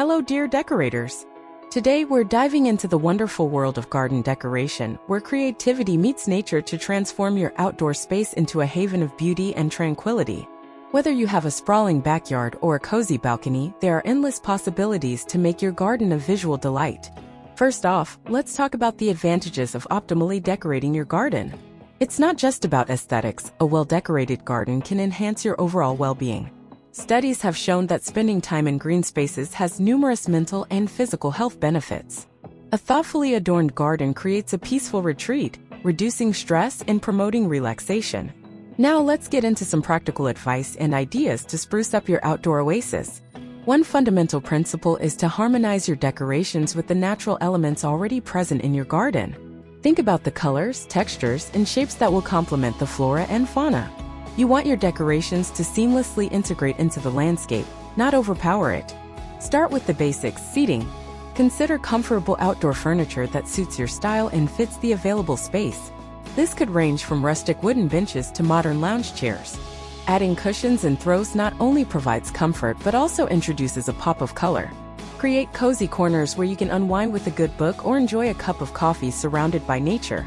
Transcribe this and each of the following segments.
Hello dear decorators! Today we're diving into the wonderful world of garden decoration, where creativity meets nature to transform your outdoor space into a haven of beauty and tranquility. Whether you have a sprawling backyard or a cozy balcony, there are endless possibilities to make your garden a visual delight. First off, let's talk about the advantages of optimally decorating your garden. It's not just about aesthetics. A well-decorated garden can enhance your overall well-being. Studies have shown that spending time in green spaces has numerous mental and physical health benefits. A thoughtfully adorned garden creates a peaceful retreat, reducing stress and promoting relaxation. Now let's get into some practical advice and ideas to spruce up your outdoor oasis. One fundamental principle is to harmonize your decorations with the natural elements already present in your garden. Think about the colors, textures, and shapes that will complement the flora and fauna. You want your decorations to seamlessly integrate into the landscape, not overpower it. Start with the basics: seating. Consider comfortable outdoor furniture that suits your style and fits the available space. This could range from rustic wooden benches to modern lounge chairs. Adding cushions and throws not only provides comfort but also introduces a pop of color. Create cozy corners where you can unwind with a good book or enjoy a cup of coffee surrounded by nature.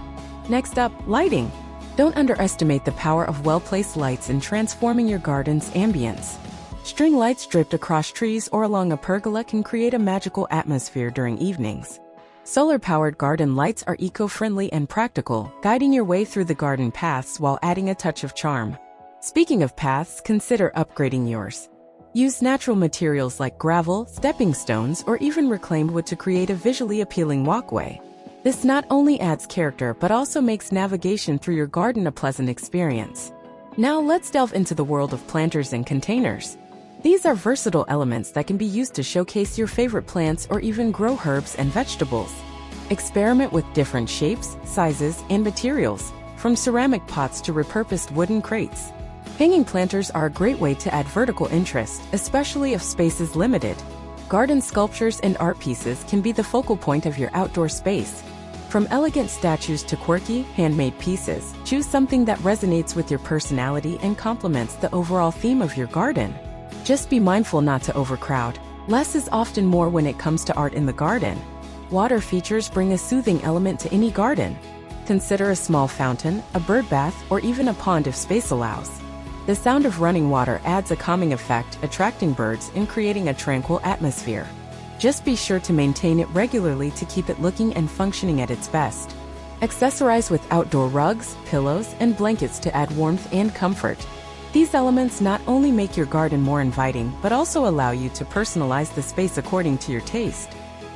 Next up, lighting. Don't underestimate the power of well-placed lights in transforming your garden's ambience. String lights draped across trees or along a pergola can create a magical atmosphere during evenings. Solar-powered garden lights are eco-friendly and practical, guiding your way through the garden paths while adding a touch of charm. Speaking of paths, consider upgrading yours. Use natural materials like gravel, stepping stones, or even reclaimed wood to create a visually appealing walkway. This not only adds character but also makes navigation through your garden a pleasant experience. Now let's delve into the world of planters and containers. These are versatile elements that can be used to showcase your favorite plants or even grow herbs and vegetables. Experiment with different shapes, sizes, and materials, from ceramic pots to repurposed wooden crates. Hanging planters are a great way to add vertical interest, especially if space is limited. Garden sculptures and art pieces can be the focal point of your outdoor space. From elegant statues to quirky, handmade pieces, choose something that resonates with your personality and complements the overall theme of your garden. Just be mindful not to overcrowd. Less is often more when it comes to art in the garden. Water features bring a soothing element to any garden. Consider a small fountain, a bird bath, or even a pond if space allows. The sound of running water adds a calming effect, attracting birds and creating a tranquil atmosphere. Just be sure to maintain it regularly to keep it looking and functioning at its best. Accessorize with outdoor rugs, pillows, and blankets to add warmth and comfort. These elements not only make your garden more inviting but also allow you to personalize the space according to your taste.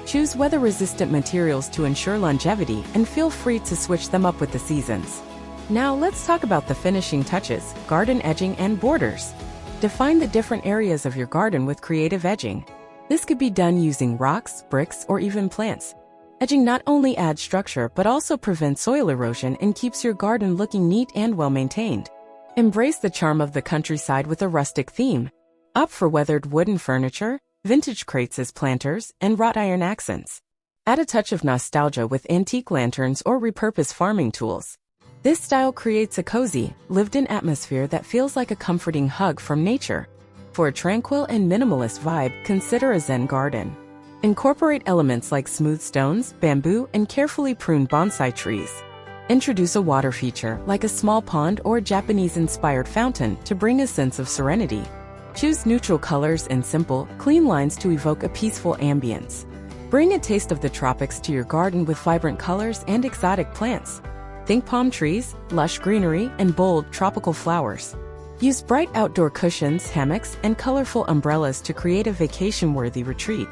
Choose weather-resistant materials to ensure longevity and feel free to switch them up with the seasons. Now let's talk about the finishing touches: garden edging and borders. Define the different areas of your garden with creative edging. This could be done using rocks, bricks, or even plants. Edging not only adds structure but also prevents soil erosion and keeps your garden looking neat and well-maintained. Embrace the charm of the countryside with a rustic theme. Opt for weathered wooden furniture, vintage crates as planters, and wrought iron accents. Add a touch of nostalgia with antique lanterns or repurposed farming tools. This style creates a cozy, lived-in atmosphere that feels like a comforting hug from nature. For a tranquil and minimalist vibe, consider a Zen garden. Incorporate elements like smooth stones, bamboo, and carefully pruned bonsai trees. Introduce a water feature, like a small pond or Japanese-inspired fountain, to bring a sense of serenity. Choose neutral colors and simple, clean lines to evoke a peaceful ambience. Bring a taste of the tropics to your garden with vibrant colors and exotic plants. Think palm trees, lush greenery, and bold, tropical flowers. Use bright outdoor cushions, hammocks, and colorful umbrellas to create a vacation-worthy retreat.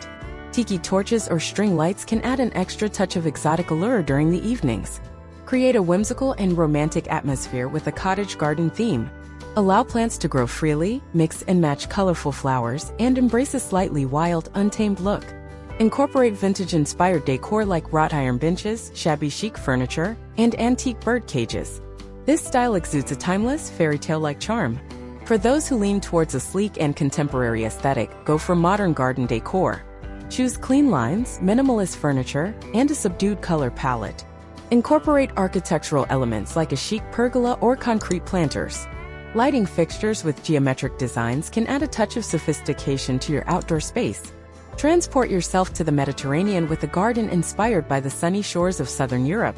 Tiki torches or string lights can add an extra touch of exotic allure during the evenings. Create a whimsical and romantic atmosphere with a cottage garden theme. Allow plants to grow freely, mix and match colorful flowers, and embrace a slightly wild, untamed look. Incorporate vintage-inspired decor like wrought iron benches, shabby chic furniture, and antique bird cages. This style exudes a timeless, fairy tale-like charm. For those who lean towards a sleek and contemporary aesthetic, go for modern garden decor. Choose clean lines, minimalist furniture, and a subdued color palette. Incorporate architectural elements like a chic pergola or concrete planters. Lighting fixtures with geometric designs can add a touch of sophistication to your outdoor space. Transport yourself to the Mediterranean with a garden inspired by the sunny shores of southern Europe.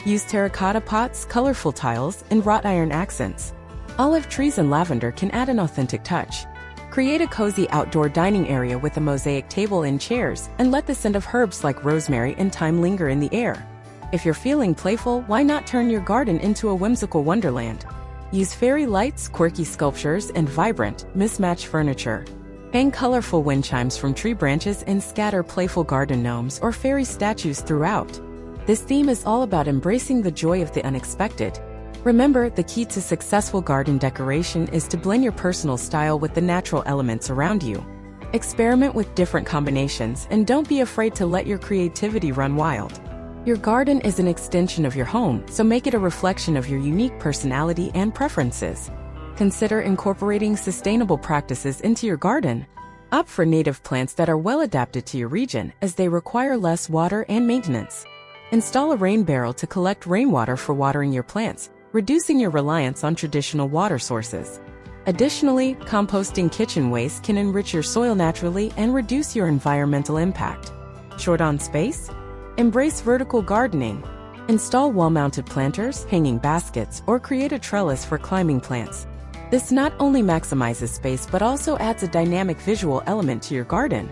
Use terracotta pots, colorful tiles, and wrought iron accents. Olive trees and lavender can add an authentic touch. Create a cozy outdoor dining area with a mosaic table and chairs, and let the scent of herbs like rosemary and thyme linger in the air. If you're feeling playful, why not turn your garden into a whimsical wonderland? Use fairy lights, quirky sculptures, and vibrant, mismatched furniture. Hang colorful wind chimes from tree branches and scatter playful garden gnomes or fairy statues throughout. This theme is all about embracing the joy of the unexpected. Remember, the key to successful garden decoration is to blend your personal style with the natural elements around you. Experiment with different combinations and don't be afraid to let your creativity run wild. Your garden is an extension of your home, so make it a reflection of your unique personality and preferences. Consider incorporating sustainable practices into your garden. Opt for native plants that are well adapted to your region, as they require less water and maintenance. Install a rain barrel to collect rainwater for watering your plants, reducing your reliance on traditional water sources. Additionally, composting kitchen waste can enrich your soil naturally and reduce your environmental impact. Short on space? Embrace vertical gardening. Install wall-mounted planters, hanging baskets, or create a trellis for climbing plants. This not only maximizes space but also adds a dynamic visual element to your garden.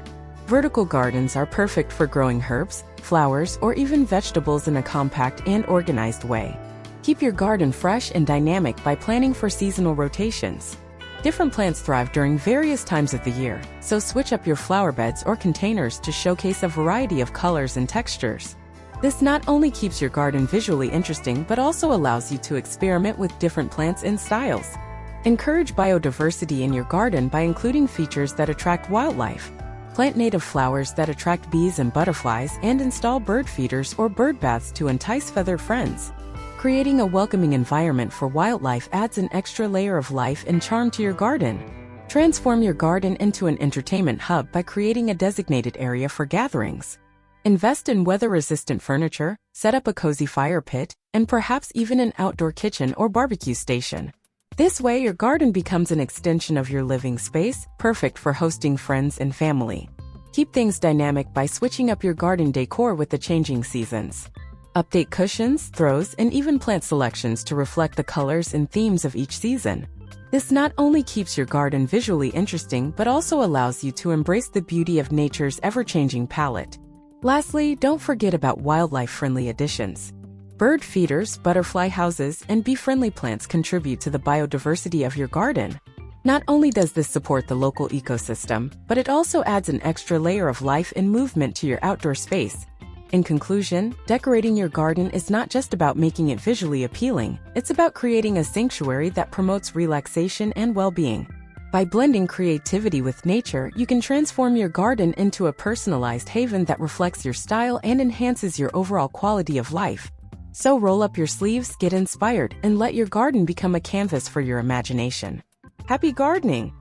Vertical gardens are perfect for growing herbs, flowers, or even vegetables in a compact and organized way. Keep your garden fresh and dynamic by planning for seasonal rotations. Different plants thrive during various times of the year, so switch up your flower beds or containers to showcase a variety of colors and textures. This not only keeps your garden visually interesting but also allows you to experiment with different plants and styles. Encourage biodiversity in your garden by including features that attract wildlife. Plant native flowers that attract bees and butterflies and install bird feeders or bird baths to entice feathered friends. Creating a welcoming environment for wildlife adds an extra layer of life and charm to your garden. Transform your garden into an entertainment hub by creating a designated area for gatherings. Invest in weather-resistant furniture, set up a cozy fire pit, and perhaps even an outdoor kitchen or barbecue station. This way, your garden becomes an extension of your living space, perfect for hosting friends and family. Keep things dynamic by switching up your garden decor with the changing seasons. Update cushions, throws, and even plant selections to reflect the colors and themes of each season. This not only keeps your garden visually interesting but also allows you to embrace the beauty of nature's ever-changing palette. Lastly, don't forget about wildlife-friendly additions. Bird feeders, butterfly houses, and bee-friendly plants contribute to the biodiversity of your garden. Not only does this support the local ecosystem, but it also adds an extra layer of life and movement to your outdoor space. In conclusion, decorating your garden is not just about making it visually appealing, it's about creating a sanctuary that promotes relaxation and well-being. By blending creativity with nature, you can transform your garden into a personalized haven that reflects your style and enhances your overall quality of life. So roll up your sleeves, get inspired, and let your garden become a canvas for your imagination. Happy gardening!